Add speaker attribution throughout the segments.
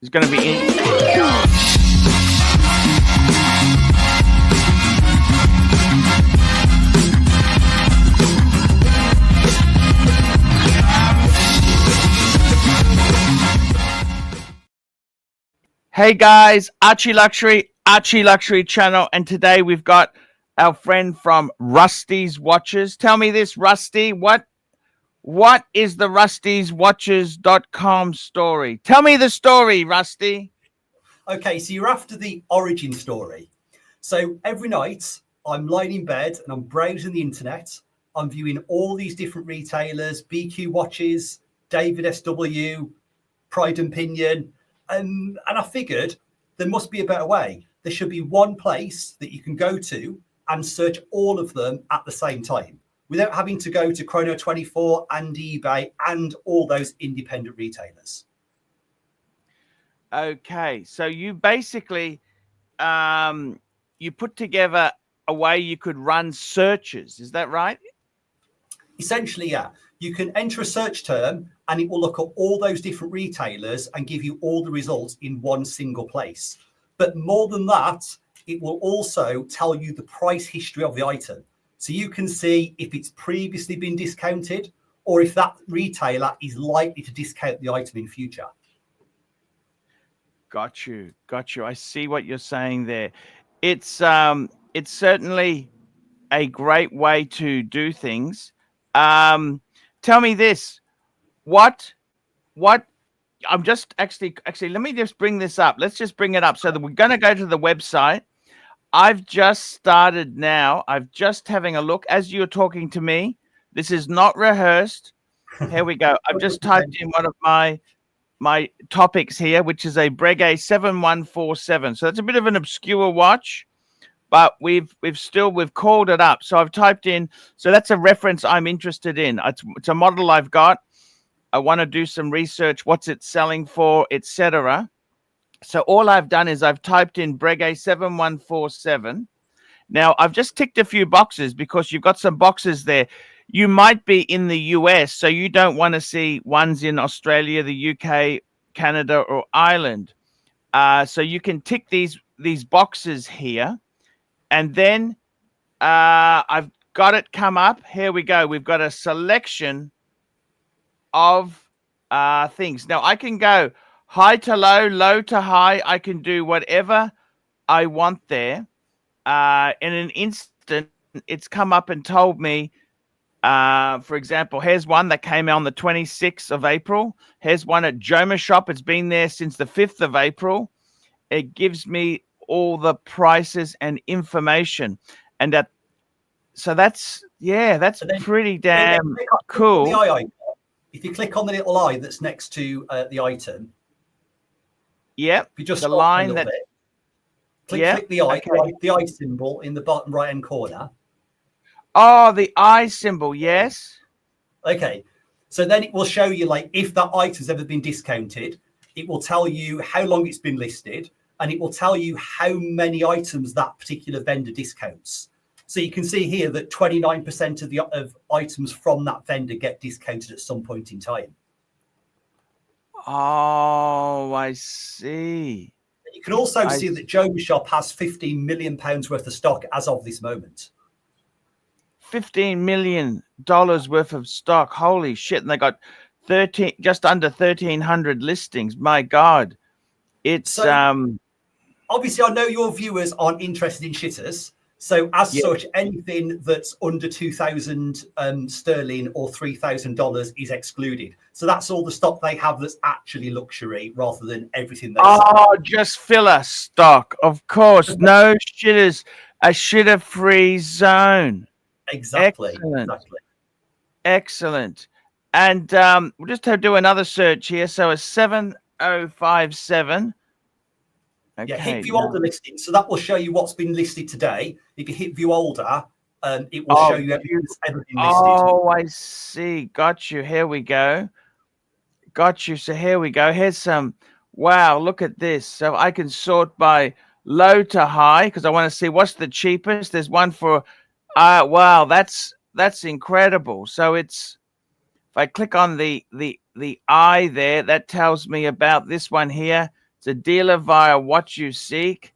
Speaker 1: is going to be in. Hey guys, ArchieLuxury channel, and today we've got our friend from Rusty's Watches. Tell me this, Rusty, what is the rustyswatches.com story? Tell me the story, Rusty.
Speaker 2: Okay, so you're after the origin story. So every night I'm lying in bed and I'm browsing the internet. I'm viewing all these different retailers, BQ Watches, David SW, Pride and Pinion. And I figured there must be a better way. There should be one place that you can go to and search all of them at the same time without having to go to Chrono24 and eBay and all those independent retailers.
Speaker 1: Okay, so you basically you put together a way you could run searches. Is that right?
Speaker 2: Essentially, yeah. You can enter a search term and it will look at all those different retailers and give you all the results in one single place. But more than that, it will also tell you the price history of the item. So you can see if it's previously been discounted or if that retailer is likely to discount the item in future.
Speaker 1: Got you. I see what you're saying there. It's certainly a great way to do things. Tell me this, what I'm just actually let me just bring this up. Let's just bring it up so that we're going to go to the website. I've just started now. I'm just having a look as you're talking to me. This is not rehearsed. Here we go. I've just typed in one of my topics here, which is a Breguet 7147. So that's a bit of an obscure watch, but we've called it up. So I've typed in, so that's a reference I'm interested in. It's a model I've got. I want to do some research, what's it selling for, etc. So all I've done is I've typed in Breguet 7147. Now I've just ticked a few boxes because you've got some boxes there. You might be in the US, so you don't want to see ones in Australia, the UK, Canada, or Ireland. So you can tick these boxes here. And then I've got it come up. Here we go. We've got a selection of things. Now I can go high to low, low to high. I can do whatever I want there. In an instant, it's come up and told me, for example, here's one that came out on the 26th of April. Here's one at Joma Shop. It's been there since the 5th of April. It gives me all the prices and information, and that's pretty damn cool.
Speaker 2: If you click on the little eye that's next to the item,
Speaker 1: yep,
Speaker 2: if you just
Speaker 1: the line that
Speaker 2: click the eye, okay. The eye symbol in the bottom right hand corner.
Speaker 1: Oh, the eye symbol, yes.
Speaker 2: Okay, so then it will show you like if that item's ever been discounted. It will tell you how long it's been listed. And it will tell you how many items that particular vendor discounts. So you can see here that 29% of items from that vendor get discounted at some point in time.
Speaker 1: Oh, I see.
Speaker 2: You can also see that Joma Shop has £15 million worth of stock as of this moment.
Speaker 1: $15 million worth of stock. Holy shit. And they got just under 1,300 listings. My God. It's
Speaker 2: obviously, I know your viewers aren't interested in shitters. So as such, anything that's under 2,000 sterling or $3,000 is excluded. So that's all the stock they have that's actually luxury rather than everything they sell.
Speaker 1: Oh, just filler stock. Of course. No shitters. A shitter-free zone.
Speaker 2: Exactly.
Speaker 1: Excellent. And we'll just do another search here. So a 7057. Okay,
Speaker 2: yeah, hit view older listing. So that will show you what's been listed today. If you hit view older, it will show you everything that's ever been listed.
Speaker 1: Oh, I see. Got you. Here we go. Got you. So here we go. Here's some. Wow, look at this. So I can sort by low to high because I want to see what's the cheapest. There's one for. Wow, that's incredible. So it's. If I click on the eye there, that tells me about this one here. It's a dealer via what you seek.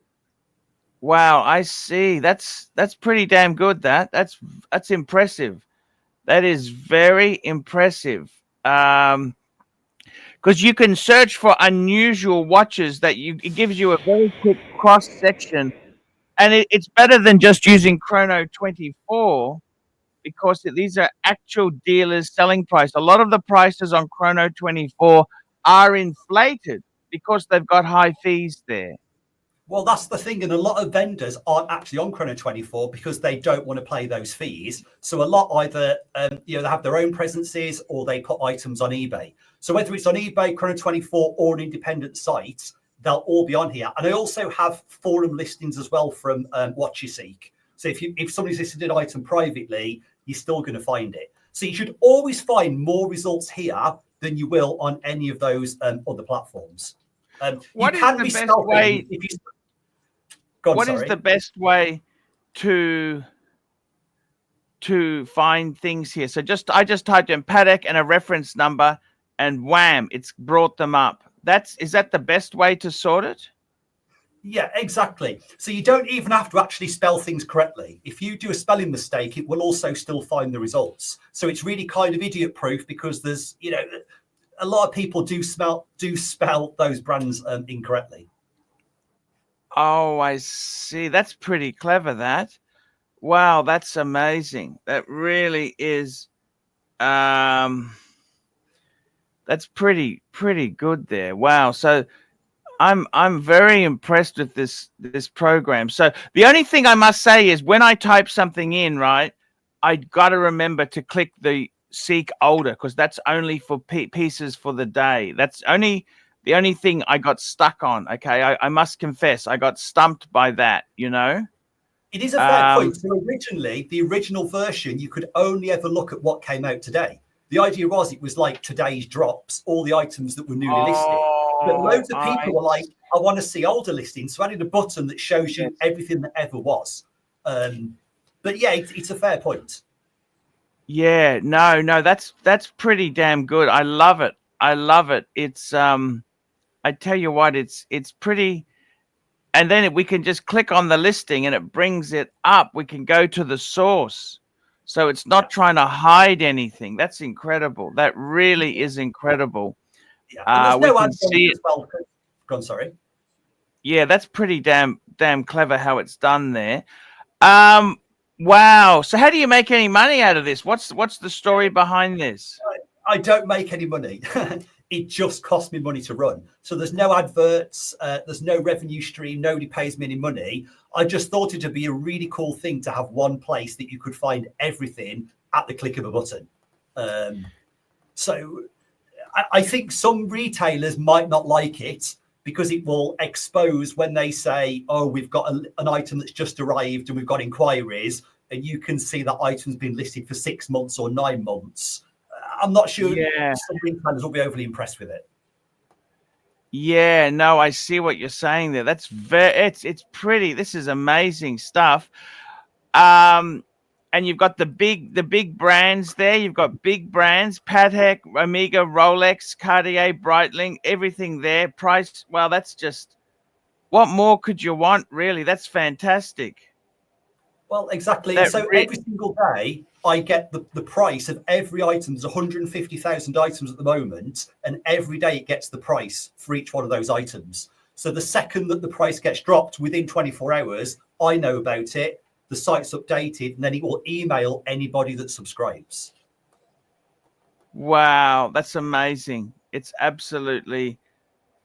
Speaker 1: Wow, I see. That's pretty damn good. That's impressive. That is very impressive. Because you can search for unusual watches it gives you a very quick cross section, and it's better than just using Chrono 24 because these are actual dealers selling price. A lot of the prices on Chrono 24 are inflated because they've got high fees there.
Speaker 2: Well, that's the thing, and a lot of vendors aren't actually on Chrono 24 because they don't want to pay those fees. So a lot either they have their own presences or they put items on eBay. So whether it's on eBay, Chrono 24, or an independent site, they'll all be on here. And I also have forum listings as well from What You Seek. So if somebody's listed an item privately, you're still going to find it. So you should always find more results here than you will on any of those other platforms.
Speaker 1: What is the best way? What is the best way to find things here? So I just typed in paddock and a reference number, and wham, it's brought them up. Is that the best way to sort it?
Speaker 2: Yeah, exactly. So you don't even have to actually spell things correctly. If you do a spelling mistake, it will also still find the results. So it's really kind of idiot proof because there's, a lot of people do spell those brands incorrectly.
Speaker 1: Oh, I see. That's pretty clever, that. Wow, that's amazing. That really is that's pretty good there. Wow. So I'm very impressed with this program. So the only thing I must say is when I type something in, right, I got to remember to click the seek older because that's only for pieces for the day. That's the only thing I got stuck on. Okay, I must confess I got stumped by that.
Speaker 2: It is a fair point. So originally, the original version, you could only ever look at what came out today. The idea was it was like today's drops, all the items that were newly listed. But loads of people were like, I want to see older listings. So I added a button that shows you everything that ever was. But yeah, it's a fair point.
Speaker 1: Yeah, no, that's pretty damn good. I love it. It's I tell you what, it's pretty. And then we can just click on the listing and it brings it up. We can go to the source. So it's not trying to hide anything. That's incredible. That really is incredible.
Speaker 2: Yeah, and
Speaker 1: we
Speaker 2: there's no
Speaker 1: can see it.
Speaker 2: Well. Go on, sorry.
Speaker 1: Yeah, that's pretty damn clever how it's done there. Wow. So how do you make any money out of this? What's the story behind this?
Speaker 2: I don't make any money. It just costs me money to run. So there's no adverts, there's no revenue stream, nobody pays me any money. I just thought it would be a really cool thing to have one place that you could find everything at the click of a button. So I think some retailers might not like it because it will expose when they say, oh, we've got an item that's just arrived and we've got inquiries, and you can see that item's been listed for 6 months or 9 months. I'm not sure some retailers will be overly impressed with it.
Speaker 1: Yeah, no, I see what you're saying there. That's it's pretty. This is amazing stuff. And you've got the big brands there. You've got big brands, Patek, Omega, Rolex, Cartier, Breitling, everything there. Price, well, that's just, what more could you want, really? That's fantastic.
Speaker 2: Well, exactly. So every single day, I get the price of every item. There's 150,000 items at the moment, and every day it gets the price for each one of those items. So the second that the price gets dropped within 24 hours, I know about it. The site's updated, and then it will email anybody that subscribes.
Speaker 1: Wow, that's amazing. It's absolutely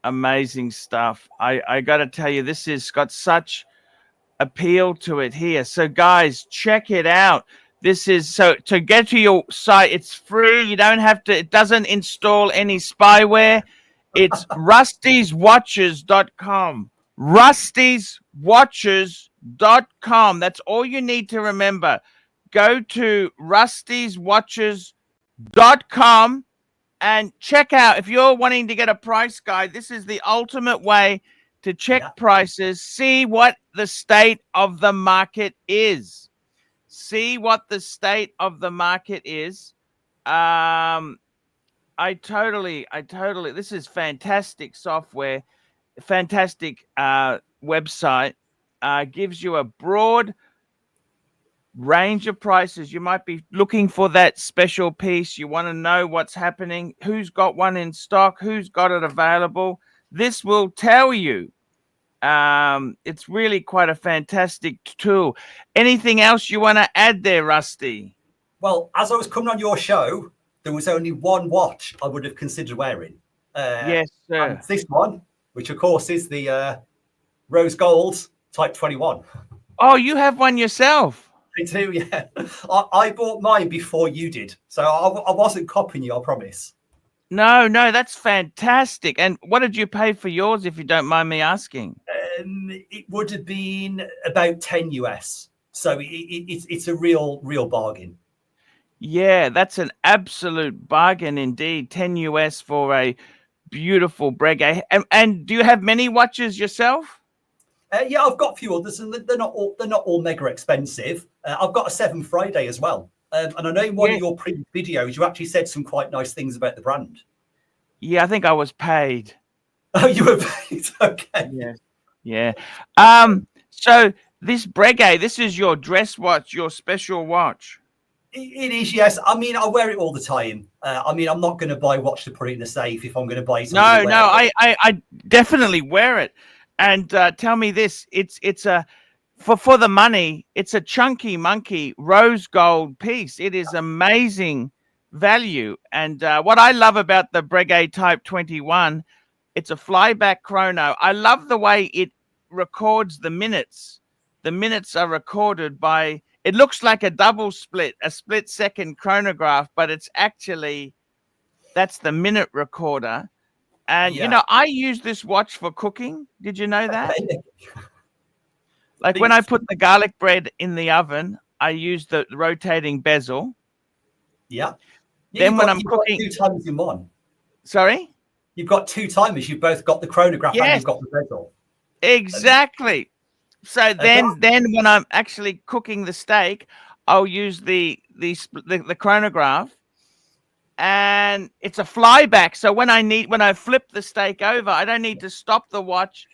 Speaker 1: amazing stuff. I got to tell you, this has got such appeal to it here. So guys, check it out. This is, so to get to your site, it's free. You don't have to, it doesn't install any spyware. It's rustyswatches.com. rustyswatches.com. That's all you need to remember. Go to rustyswatches.com and check out, if you're wanting to get a price guide, this is the ultimate way to check prices, see what the state of the market is. See what the state of the market is. I totally, this is fantastic software. fantastic website. Gives you a broad range of prices. You might be looking for that special piece. You want to know what's happening, who's got one in stock, who's got it available. This will tell you. It's really quite a fantastic tool. Anything else you want to add there, Rusty?
Speaker 2: Well, as I was coming on your show, there was only one watch I would have considered wearing.
Speaker 1: Yes, sir.
Speaker 2: And this one, which of course is the Rose Gold Type 21.
Speaker 1: Oh, you have one yourself?
Speaker 2: I do, yeah. I bought mine before you did, so I wasn't copying you, I promise.
Speaker 1: No, that's fantastic. And what did you pay for yours, if you don't mind me asking?
Speaker 2: It would have been about 10 US. So it's a real bargain.
Speaker 1: Yeah, that's an absolute bargain indeed. 10 US for a beautiful Breguet. And do you have many watches yourself?
Speaker 2: Yeah, I've got a few others, and they're not all mega expensive. I've got a 7 Friday as well. And I know in one of your previous videos, you actually said some quite nice things about the brand.
Speaker 1: Yeah, I think I was paid.
Speaker 2: Oh, you were paid? Okay.
Speaker 1: Yeah. So this Breguet, this is your dress watch, your special watch.
Speaker 2: It is, yes. I mean, I wear it all the time. I mean, I'm not going to buy a watch to put it in a safe if I'm going to buy something.
Speaker 1: No, I definitely wear it. And tell me this, it's a for the money, it's a chunky monkey rose gold piece. It is amazing value. And what I love about the Breguet Type 21, it's a flyback chrono. I love the way it records the minutes. The minutes are recorded by, it looks like a double split, a split second chronograph, but it's actually, that's the minute recorder. And, you know, I use this watch for cooking. Did you know that? Like when I put the garlic bread in the oven, I use the rotating bezel.
Speaker 2: Yeah.
Speaker 1: Then when I'm cooking,
Speaker 2: 2 timers in one.
Speaker 1: Sorry?
Speaker 2: You've got 2 timers. You've both got the chronograph and you've got the bezel.
Speaker 1: Exactly. So then when I'm actually cooking the steak, I'll use the chronograph, and it's a flyback. So when I flip the steak over, I don't need to stop the watch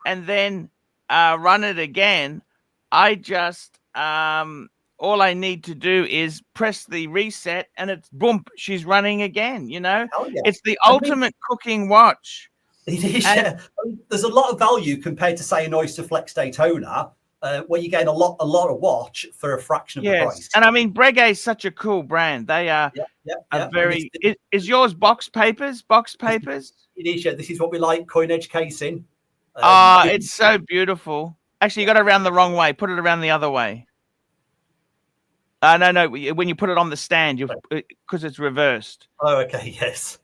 Speaker 1: and then run it again. I just all I need to do is press the reset, and it's boom, she's running again. You know, it's the ultimate cooking watch.
Speaker 2: It is. I mean, there's a lot of value compared to, say, an Oyster Flex Daytona, where you gain a lot of watch for a fraction of the price.
Speaker 1: And I mean, Breguet is such a cool brand. They are very. Is yours box papers? Box papers?
Speaker 2: It is. Yeah, this is what we like. Coin edge casing.
Speaker 1: It's so beautiful. Actually, you got it around the wrong way. Put it around the other way. No. When you put it on the stand, because it's reversed.
Speaker 2: Oh, okay. Yes.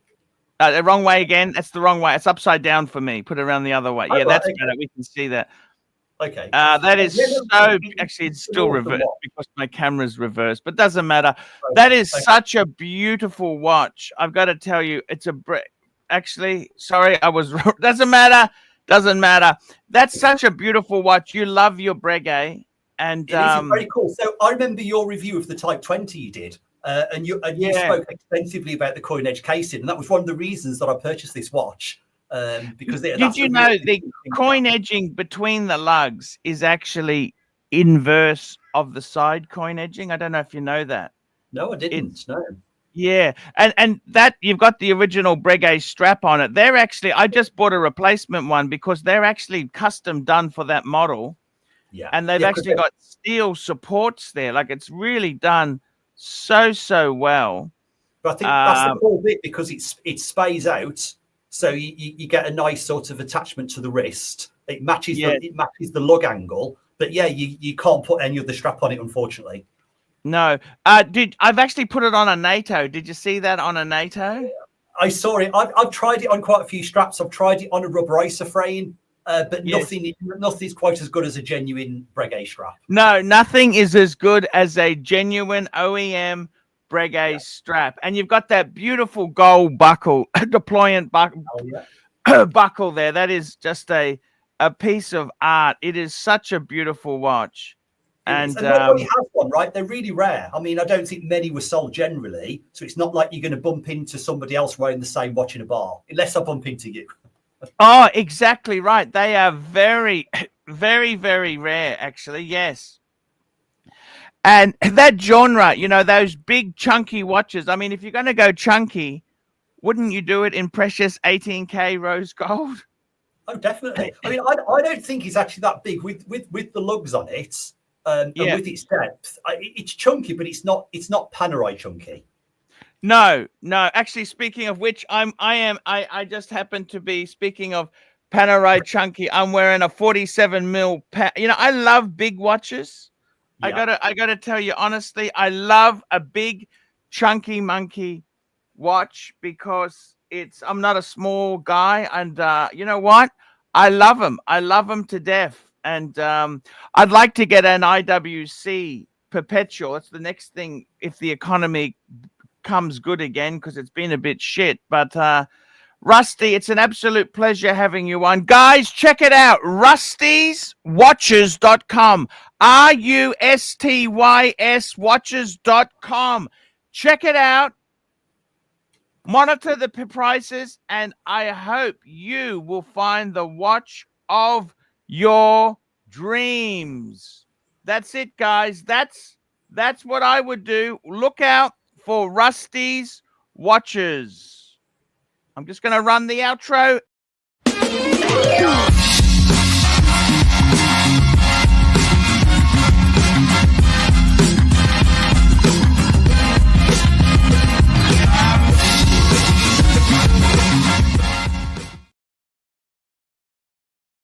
Speaker 1: The wrong way again. That's the wrong way. It's upside down for me. Put it around the other way. Yeah, that's better. We can see that.
Speaker 2: Okay.
Speaker 1: That is so. Actually, it's still reversed because my camera's reversed, but doesn't matter. That is such a beautiful watch. I've got to tell you, it's a. Actually, sorry, I was. Doesn't matter. That's such a beautiful watch. You love your Breguet, and
Speaker 2: it is very cool. So I remember your review of the Type 20 you did. And you spoke extensively about the coin edge casing, and that was one of the reasons that I purchased this watch. Because did
Speaker 1: you know the coin edging between the lugs is actually inverse of the side coin edging? I don't know if you know that.
Speaker 2: No, I didn't. No.
Speaker 1: Yeah, and that you've got the original Breguet strap on it. They're actually, I just bought a replacement one because they're actually custom done for that model.
Speaker 2: Yeah,
Speaker 1: and they've actually got steel supports there. Like it's really done so well.
Speaker 2: But I think that's the cool bit, because it spays out, so you get a nice sort of attachment to the wrist. It matches the lug angle, but you can't put any of the strap on it, unfortunately.
Speaker 1: No, I've actually put it on a NATO. Did you see that on a NATO?
Speaker 2: I saw it. I've tried it on quite a few straps. I've tried it on a rubber isoFrame, but nothing's quite as good as a genuine Breguet strap. No,
Speaker 1: nothing is as good as a genuine OEM Breguet strap. And you've got that beautiful gold buckle, deployant buckle there. That is just a piece of art. It is such a beautiful watch. And
Speaker 2: nobody has one, right? They're really rare. I mean, I don't think many were sold generally. So it's not like you're going to bump into somebody else wearing the same watch in a bar, unless I bump into you.
Speaker 1: Oh, exactly right. They are very, very, very rare, actually. Yes. And that genre, those big chunky watches. I mean, if you're going to go chunky, wouldn't you do it in precious 18K rose gold?
Speaker 2: Oh, definitely. I mean, I don't think it's actually that big with the lugs on it, and
Speaker 1: Yeah.
Speaker 2: with its depth. It's chunky, but it's not Panerai chunky.
Speaker 1: No, no. Actually, speaking of which, I just happen to be speaking of Panerai chunky. I'm wearing a 47 mil. I love big watches.
Speaker 2: Yeah,
Speaker 1: I gotta tell you honestly, I love a big chunky monkey watch because I'm not a small guy, and you know what? I love them. I love them to death, and I'd like to get an IWC perpetual. That's the next thing if the economy comes good again because it's been a bit shit. But Rusty, it's an absolute pleasure having you on. Guys, check it out. Rusty'sWatches.com. RUSTYS watches.com. Check it out. Monitor the prices, and I hope you will find the watch of your dreams. That's it, guys. That's what I would do. Look out for Rusty's watches. I'm just going to run the outro.